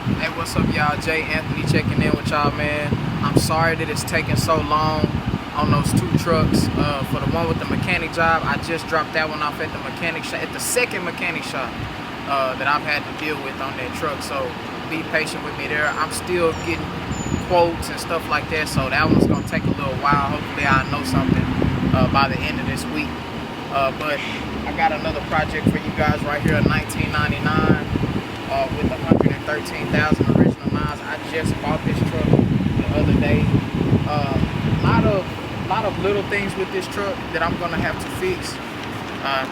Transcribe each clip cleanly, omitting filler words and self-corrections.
Hey, what's up, y'all? Jay Anthony checking in with y'all, man. I'm sorry that it's taking so long on those two trucks. For the one with the mechanic job, I just dropped that one off at the mechanic shop, at the second mechanic shop that I've had to deal with on that truck. So be patient with me there. I'm still getting quotes and stuff like that, so that one's gonna take a little while. Hopefully, I'll know something by the end of this week. But I got another project for you guys right here, a 1999 with 113,000 original miles. I just bought this truck the other day. Lot of little things with this truck that I'm gonna have to fix,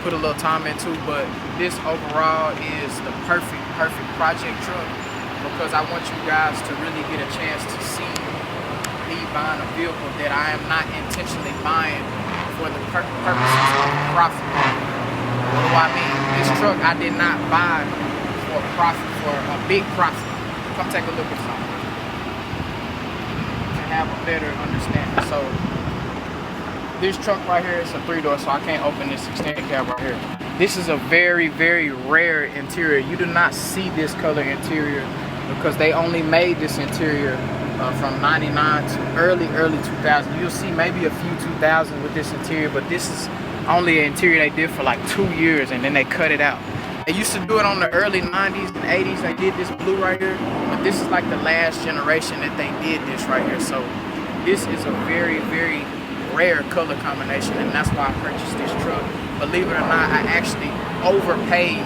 put a little time into. But this overall is the perfect project truck because I want you guys to really get a chance to see me buying a vehicle that I am not intentionally buying for the purposes of profit. What do I mean? This truck I did not buy for profit, for a big profit. Come take a look at something to have a better understanding. So this truck right here is a 3-door, so I can't open this extended cab right here. This is a very rare interior. You do not see this color interior because they only made this interior from 99 to early 2000. You'll see maybe a few 2000s with this interior, but this is only an interior they did for like 2 years and then they cut it out. They used to do it on the early 90s and 80s. They did this blue right here, but this is like the last generation that they did this right here. So this is a very rare color combination, and that's why I purchased this truck. Believe it or not, I actually overpaid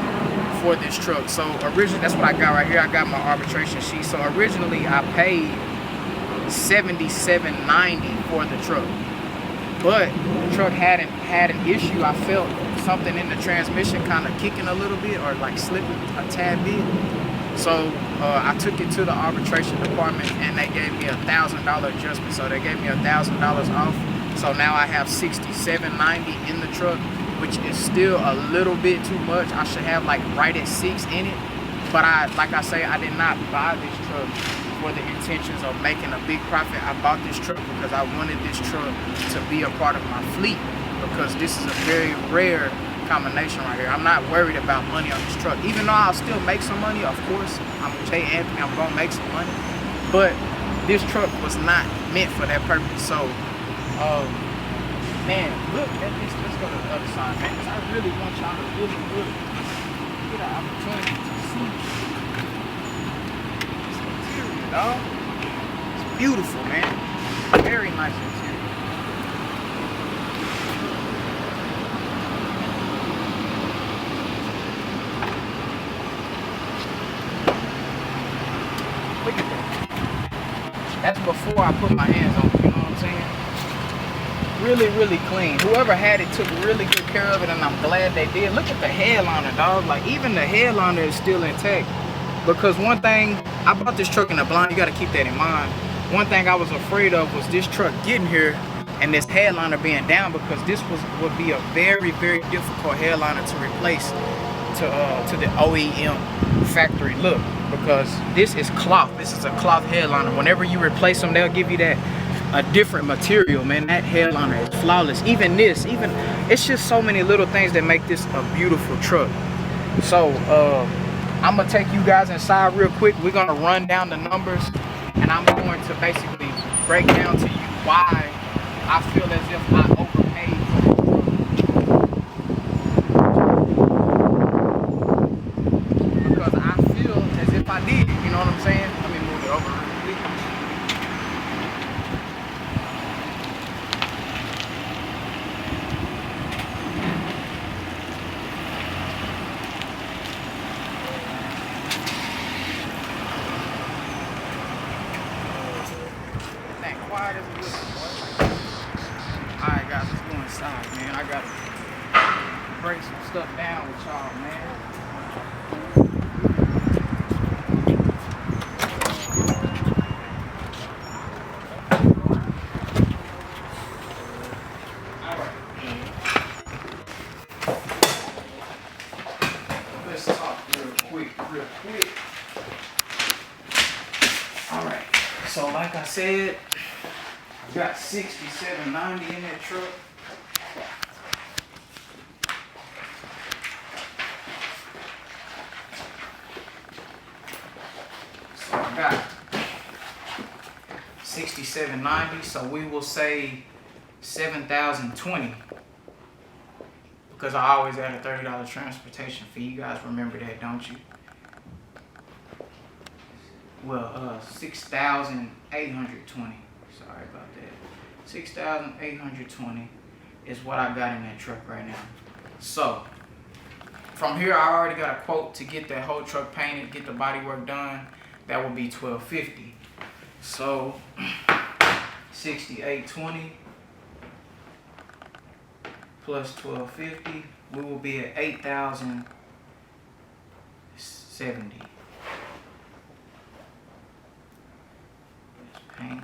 for this truck. So originally, that's what I got right here. I got my arbitration sheet. So originally, I paid $77.90 for the truck, but the truck had an issue. I felt something in the transmission kind of kicking a little bit or like slipping a tad bit. So I took it to the arbitration department and they gave me $1,000 adjustment. So they gave me $1,000 off. So now I have $67.90 in the truck, which is still a little bit too much. I should have like right at $6 in it. But like I say, I did not buy this truck for the intentions of making a big profit. I bought this truck because I wanted this truck to be a part of my fleet, because this is a very rare combination right here. I'm not worried about money on this truck, even though I'll still make some money. Of course, I'm Jay Anthony, I'm gonna make some money, but this truck was not meant for that purpose. So man, look at this. Let's go to the other side, man, because I really want y'all to really get an opportunity to see this interior, dog. It's beautiful, man. Very nice interior. Look at that. That's before I put my hands on it, you know what I'm saying? Really clean. Whoever had it took really good care of it, and I'm glad they did. Look at the headliner, dog. Like, even the headliner is still intact. Because one thing, I bought this truck in the blind, you gotta keep that in mind. One thing I was afraid of was this truck getting here and this headliner being down, because this would be a very difficult headliner to replace to the OEM factory look, because this is cloth. This is a cloth headliner. Whenever you replace them, they'll give you that a different material, man. That headliner is flawless. Even it's just so many little things that make this a beautiful truck. So I'm gonna take you guys inside real quick. We're gonna run down the numbers, and I'm going to basically break down to you why I feel as if I overpaid for this truck. Because I feel as if I did, you know what I'm saying? Let me move it over real quick. Quiet as a whistle, boy. Alright guys, let's go inside, man. I gotta break some stuff down with y'all, man. Alright. Let's talk real quick. Alright. So like I said, I got $67.90 in that truck. $67.90. So we will say $7,020. Because I always add a $30 transportation fee. You guys remember that, don't you? Well, 6,820. Sorry about that. 6,820 is what I got in that truck right now. So from here, I already got a quote to get that whole truck painted, get the body work done. That will be $1,250. So 6,820 plus $1,250, we will be at $8,070. Let's paint.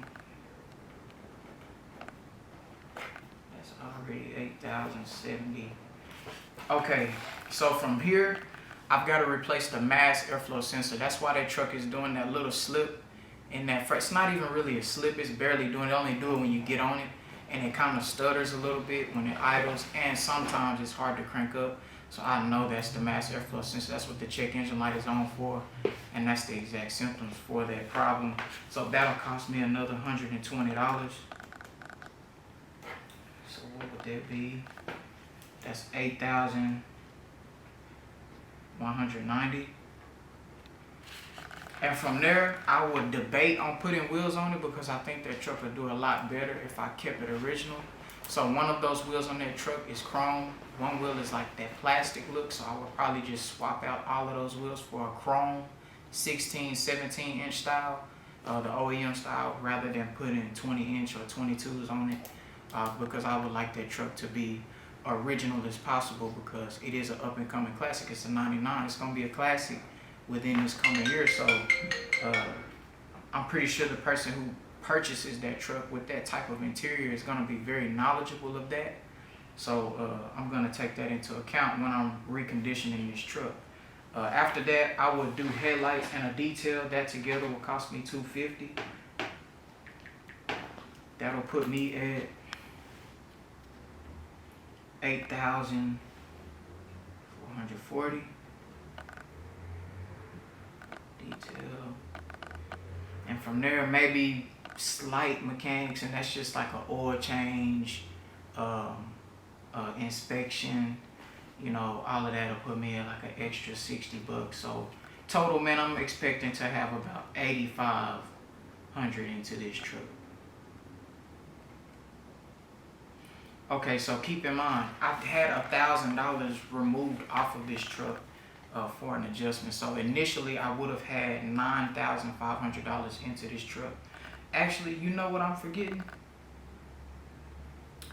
That's already $8,070. Okay, so from here, I've got to replace the mass airflow sensor. That's why that truck is doing that little slip in that front. It's not even really a slip, it's barely doing it. Only do it when you get on it, and it kind of stutters a little bit when it idles, and sometimes it's hard to crank up. So I know that's the mass airflow sensor. That's what the check engine light is on for, and that's the exact symptoms for that problem. So that'll cost me another $120. So what would that be? That's $8,190. And from there, I would debate on putting wheels on it because I think that truck would do a lot better if I kept it original. So one of those wheels on that truck is chrome. One wheel is like that plastic look, so I would probably just swap out all of those wheels for a chrome 16, 17 inch style, the OEM style, rather than putting 20 inch or 22s on it, because I would like that truck to be original as possible because it is an up and coming classic. It's a 99. It's gonna be a classic within this coming year. So I'm pretty sure the person who purchases that truck with that type of interior is gonna be very knowledgeable of that. So I'm gonna take that into account when I'm reconditioning this truck. After that, I would do headlights and a detail. That together will cost me $250. That'll put me at $8,440. Detail. And from there, maybe slight mechanics, and that's just like an oil change, inspection, you know, all of that'll put me at like an extra $60. So total, man, I'm expecting to have about 8,500 into this truck. Okay, so keep in mind, I've had $1,000 removed off of this truck for an adjustment. So initially, I would have had $9,500 into this truck. Actually, you know what I'm forgetting?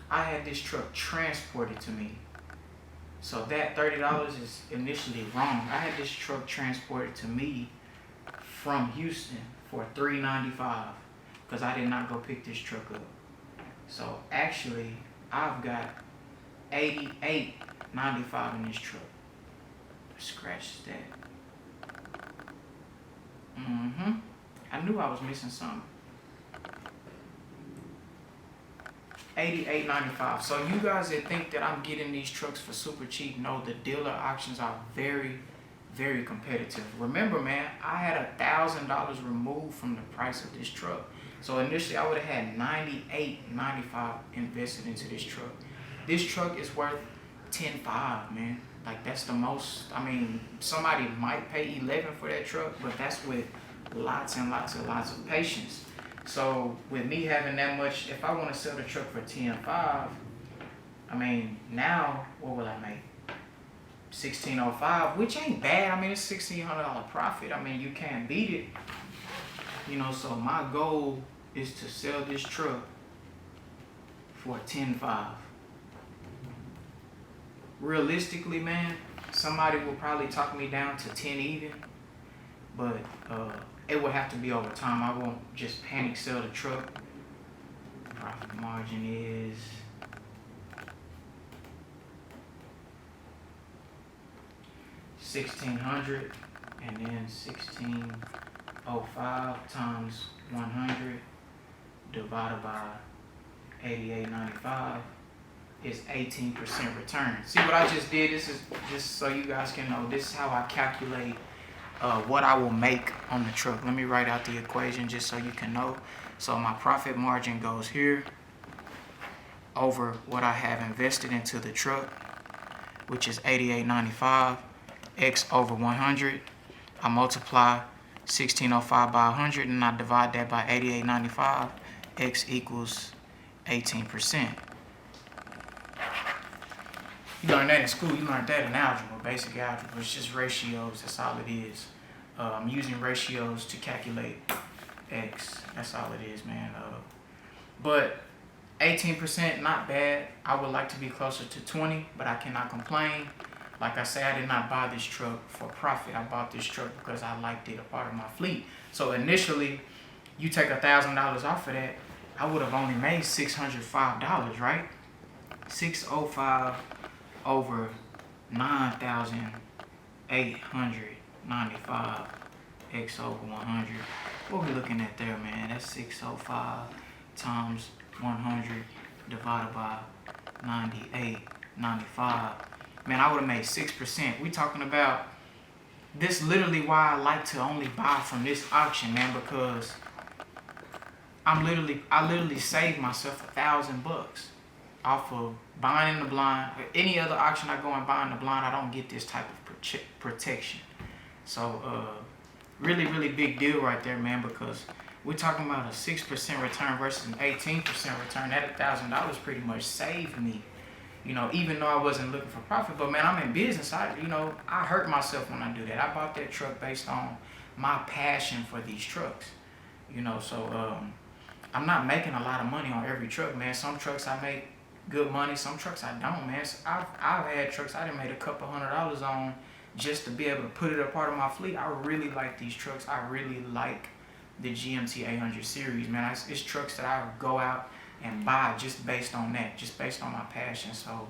I had this truck transported to me. So that $30 is initially wrong. I had this truck transported to me from Houston for $395 because I did not go pick this truck up. So actually, I've got $88.95 in this truck. Scratch that. I knew I was missing something. $88.95. So you guys that think that I'm getting these trucks for super cheap, no, the dealer auctions are very, very competitive. Remember, man, I had $1,000 removed from the price of this truck. So initially I would have had $98.95 invested into this truck. This truck is worth $10,500, man. Like, that's the most. I mean, somebody might pay $11,000 for that truck, but that's with lots and lots and lots of patience. So with me having that much, if I want to sell the truck for $10,500, I mean, now what will I make? $1,605, which ain't bad. I mean, it's $1,600 profit. I mean, you can't beat it. You know, so my goal is to sell this truck for $10,500. Realistically, man, somebody will probably talk me down to 10 even, but it would have to be over time. I won't just panic sell the truck. Profit margin is $1,600, and then 1,605 times 100 divided by 88.95 is 18% return. See what I just did? This is just so you guys can know. This is how I calculate what I will make on the truck. Let me write out the equation just so you can know. So my profit margin goes here over what I have invested into the truck, which is $88.95, x over 100. I multiply 1605 by 100 and I divide that by 88.95. X equals 18%. You learned that in school. You learned that in algebra, basic algebra. It's just ratios. That's all it is. I'm using ratios to calculate X. That's all it is, man. But 18%, not bad. I would like to be closer to 20, but I cannot complain. Like I said, I did not buy this truck for profit. I bought this truck because I liked it, a part of my fleet. So initially, you take $1,000 off of that, I would have only made $605, right? 605 over 9,895 x over 100. What we looking at there, man? That's 605 times 100 divided by 98.95. Man, I would have made 6%. We talking about this. Literally why I like to only buy from this auction, man, because I literally saved myself $1,000 off of buying in the blind. Any other auction I go and buy in the blind, I don't get this type of protection. So really, really big deal right there, man, because we're talking about a 6% return versus an 18% return. That $1,000 pretty much saved me, you know, even though I wasn't looking for profit. But man, I'm in business. I hurt myself when I do that. I bought that truck based on my passion for these trucks, you know. So I'm not making a lot of money on every truck, man. Some trucks I make good money, some trucks I don't, man. So I've had trucks I done made a couple $100 on just to be able to put it a part of my fleet. I really like these trucks. I really like the GMT 800 series, man. It's trucks that I go out and buy just based on that, just based on my passion. So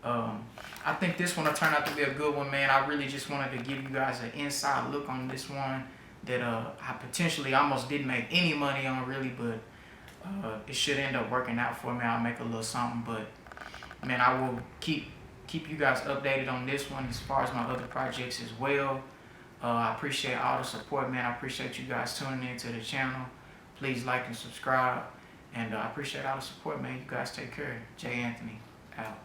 I think this one will turn out to be a good one, man. I really just wanted to give you guys an inside look on this one that I potentially almost didn't make any money on, really, but it should end up working out for me. I'll make a little something, but man, I will keep you guys updated on this one as far as my other projects as well. I appreciate all the support, man. I appreciate you guys tuning into the channel. Please like and subscribe, and I appreciate all the support, man. You guys take care. Jay Anthony out.